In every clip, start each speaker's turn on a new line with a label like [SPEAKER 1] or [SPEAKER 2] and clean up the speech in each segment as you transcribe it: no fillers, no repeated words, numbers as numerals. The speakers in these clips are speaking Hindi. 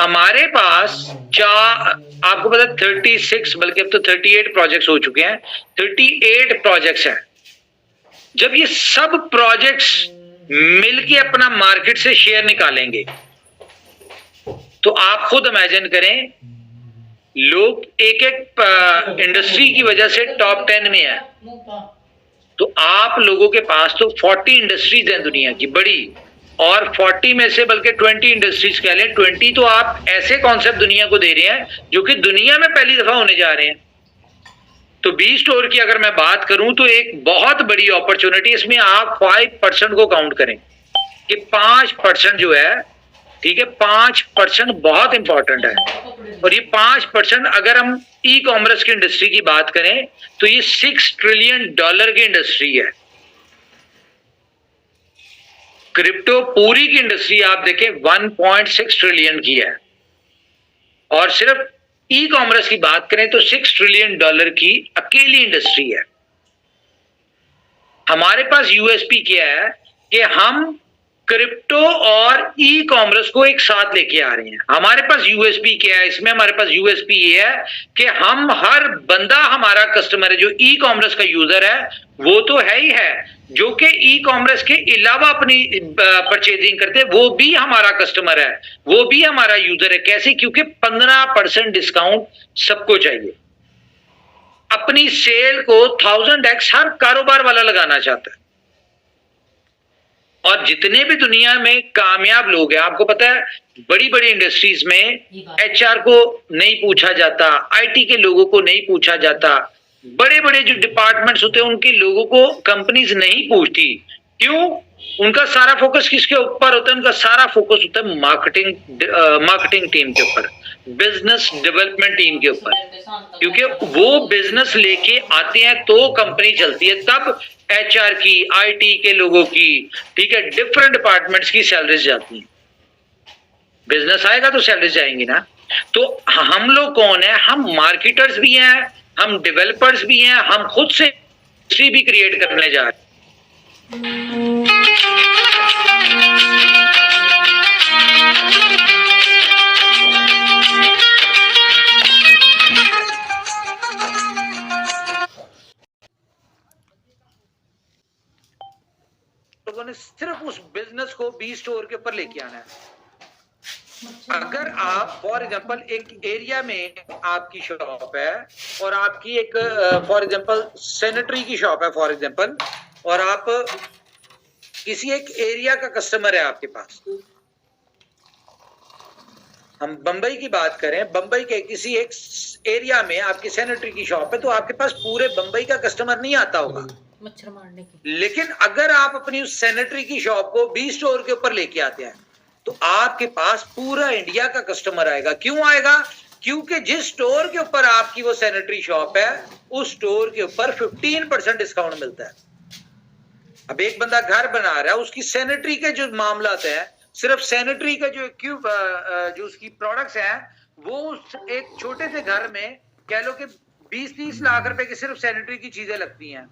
[SPEAKER 1] हमारे पास आपको पता 36 बल्कि अब तो 38 प्रोजेक्ट्स हो चुके हैं, 38 प्रोजेक्ट्स हैं। जब ये सब प्रोजेक्ट्स मिलके अपना मार्केट से शेयर निकालेंगे तो आप खुद इमेजिन करें, लोग एक एक इंडस्ट्री की वजह से टॉप 10 में है। तो आप लोगों के पास तो 40 इंडस्ट्रीज हैं दुनिया की बड़ी, और 40 में से बल्कि 20 इंडस्ट्रीज कह लें, 20 तो आप ऐसे कॉन्सेप्ट दुनिया को दे रहे हैं जो कि दुनिया में पहली दफा होने जा रहे हैं। तो बी स्टोर की अगर मैं बात करूं तो एक बहुत बड़ी अपॉर्चुनिटी, इसमें आप 5% को काउंट करें कि 5% जो है, ठीक है, 5% बहुत इंपॉर्टेंट है। और ये 5% अगर हम ई कॉमर्स की इंडस्ट्री की बात करें तो ये $6 ट्रिलियन की इंडस्ट्री है। क्रिप्टो पूरी की इंडस्ट्री आप देखें 1.6 ट्रिलियन की है, और सिर्फ ई कॉमर्स की बात करें तो $6 ट्रिलियन की अकेली इंडस्ट्री है। हमारे पास यूएसपी क्या है कि हम क्रिप्टो और ई कॉमर्स को एक साथ लेके आ रहे हैं। हमारे पास यूएसपी क्या है इसमें? हमारे पास यूएसपी ये है कि हम हर बंदा हमारा कस्टमर है जो ई कॉमर्स का यूजर है, वो तो है ही है, जो कि ई कॉमर्स के अलावा अपनी परचेजिंग करते हैं वो भी हमारा कस्टमर है, वो भी हमारा यूजर है। कैसे? क्योंकि 15% डिस्काउंट सबको चाहिए। अपनी सेल को 1000x हर कारोबार वाला लगाना चाहता है। और जितने भी दुनिया में कामयाब लोग हैं, आपको पता है बड़ी बड़ी इंडस्ट्रीज में एचआर को नहीं पूछा जाता, आईटी के लोगों को नहीं पूछा जाता, बड़े बड़े जो डिपार्टमेंट्स होते हैं उनके लोगों को कंपनीज नहीं पूछती। क्यों? उनका सारा फोकस किसके ऊपर होता है? उनका सारा फोकस होता है मार्केटिंग टीम के ऊपर, बिजनेस डेवलपमेंट टीम के ऊपर, क्योंकि वो बिजनेस लेके आते हैं तो कंपनी चलती है। तब एचआर की, आईटी के लोगों की, ठीक है, डिफरेंट डिपार्टमेंट्स की सैलरीज जाती हैं। बिजनेस आएगा तो सैलरीज जाएंगी ना। तो हम लोग कौन है? हम मार्केटर्स भी हैं, हम डेवलपर्स भी हैं, हम खुद से इंडस्ट्री भी क्रिएट करने जा रहे हैं। लोगों ने सिर्फ उस बिजनेस को बी स्टोर के ऊपर लेके आना है। अगर आप फॉर एग्जांपल एक एरिया में आपकी शॉप है और आपकी एक फॉर एग्जांपल सैनिटरी की शॉप है फॉर एग्जांपल, और आप किसी एक एरिया का कस्टमर है आपके पास, हम बंबई की बात करें, बंबई के किसी एक एरिया में आपकी सैनिटरी की शॉप है, तो आपके पास पूरे बंबई का कस्टमर नहीं आता होगा
[SPEAKER 2] मच्छर मारने की।
[SPEAKER 1] लेकिन अगर आप अपनी उस सैनिटरी की शॉप को बी स्टोर के ऊपर लेके आते हैं तो आपके पास पूरा इंडिया का कस्टमर आएगा। क्यों आएगा? क्योंकि जिस स्टोर के ऊपर आपकी वो सैनिटरी शॉप है उस स्टोर के ऊपर 15% डिस्काउंट मिलता है। अब एक बंदा घर बना रहा है, उसकी सैनिटरी के जो मामलात है, सिर्फ सैनिटरी का जो उसकी प्रोडक्ट्स हैं, वो एक छोटे से घर में कह लो कि 20-30 लाख रुपए की सिर्फ सैनिटरी की चीजें लगती हैं,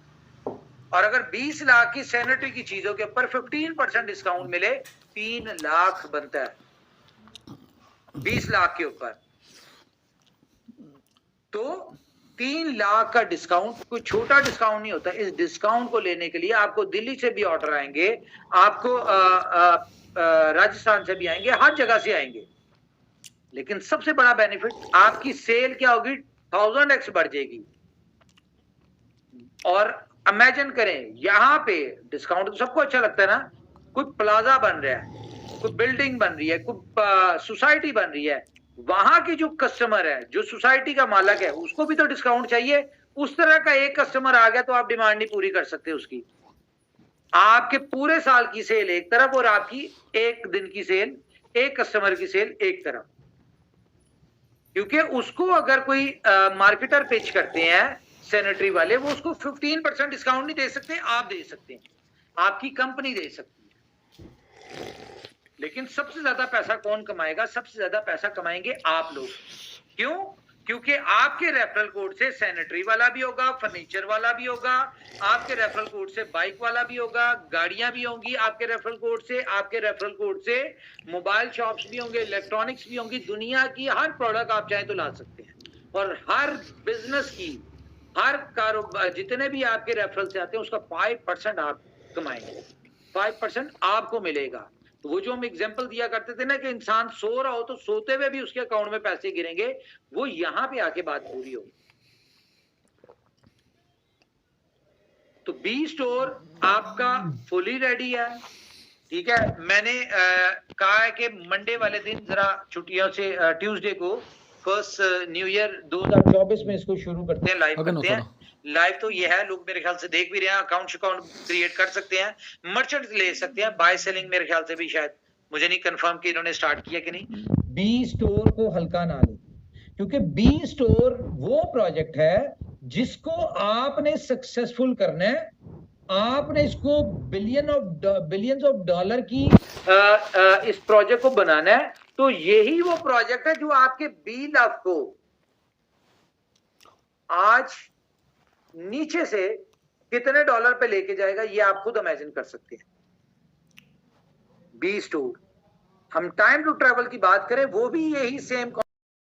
[SPEAKER 1] और अगर 20 लाख की सैनिटरी की चीजों के ऊपर 15% डिस्काउंट मिले, 3 लाख बनता है 20 लाख के ऊपर। तो 3 लाख का डिस्काउंट कोई छोटा डिस्काउंट नहीं होता। इस डिस्काउंट को लेने के लिए आपको दिल्ली से भी ऑर्डर आएंगे, आपको राजस्थान से भी आएंगे, हर जगह से आएंगे। लेकिन सबसे बड़ा बेनिफिट, आपकी सेल क्या होगी? 1000x बढ़ जाएगी। और इमेजिन करें, यहां पे डिस्काउंट तो सबको अच्छा लगता है ना, कोई प्लाजा बन रहा है, कोई बिल्डिंग बन रही है, कोई सोसाइटी बन रही है, वहां की जो कस्टमर है, जो सोसाइटी का मालिक है, उसको भी तो डिस्काउंट चाहिए। उस तरह का एक कस्टमर आ गया तो आप डिमांड नहीं पूरी कर सकते उसकी। आपके पूरे साल की सेल एक तरफ और आपकी एक दिन की सेल, एक कस्टमर की सेल एक तरफ। क्योंकि उसको अगर कोई मार्केटर पिच करते हैं सैनिटरी वाले, वो उसको 15% डिस्काउंट नहीं दे सकते, आप दे सकते हैं, आपकी कंपनी दे सकती है। लेकिन सबसे ज्यादा पैसा कौन कमाएगा? सबसे ज्यादा पैसा कमाएंगे आप लोग। क्यों? क्योंकि आपके रेफरल कोड से सैनिटरी वाला भी होगा, फर्नीचर वाला भी होगा, आपके रेफरल कोड से बाइक वाला भी होगा, गाड़ियां भी होंगी आपके रेफरल कोड से, आपके रेफरल कोड से मोबाइल शॉप्स भी होंगे, इलेक्ट्रॉनिक्स भी होंगी, दुनिया की हर प्रोडक्ट आप चाहें तो ला सकते हैं। और हर बिजनेस की, हर कारोबार, जितने भी आपके रेफरल से आते हैं उसका 5% आप कमाएंगे, 5% आपको मिलेगा। तो वो जो हम एग्जांपल दिया करते थे ना कि इंसान सो रहा हो तो सोते हुए भी उसके अकाउंट में पैसे गिरेंगे, वो यहां पे आके बात पूरी होगी। तो बी स्टोर आपका फुली रेडी है, ठीक है। मैंने कहा है कि मंडे वाले दिन जरा छुट्टियों से ट्यूसडे को फर्स्ट न्यू ईयर 2024 में इसको शुरू करते हैं, लाइव करते हैं। लाइव तो ये है, लोग मेरे ख्याल से देख भी रहे हैं, अकाउंट क्रिएट कर सकते हैं, मर्चेंट ले सकते हैं, बाय सेलिंग मेरे ख्याल से भी शायद, मुझे नहीं कंफर्म कि इन्होंने स्टार्ट किया कि नहीं। बी स्टोर को हल्का ना ले, क्योंकि बी स्टोर वो प्रोजेक्ट है जिसको आपने सक्सेसफुल करना है, आपने इसको बिलियंस ऑफ डॉलर की इस प्रोजेक्ट को बनाना है। तो यही वो प्रोजेक्ट है जो आपके बी लव को आज नीचे से कितने डॉलर पे लेके जाएगा, ये आप खुद इमेजिन कर सकते हैं। बी स्टोर, हम टाइम टू ट्रैवल की बात करें, वो भी यही सेम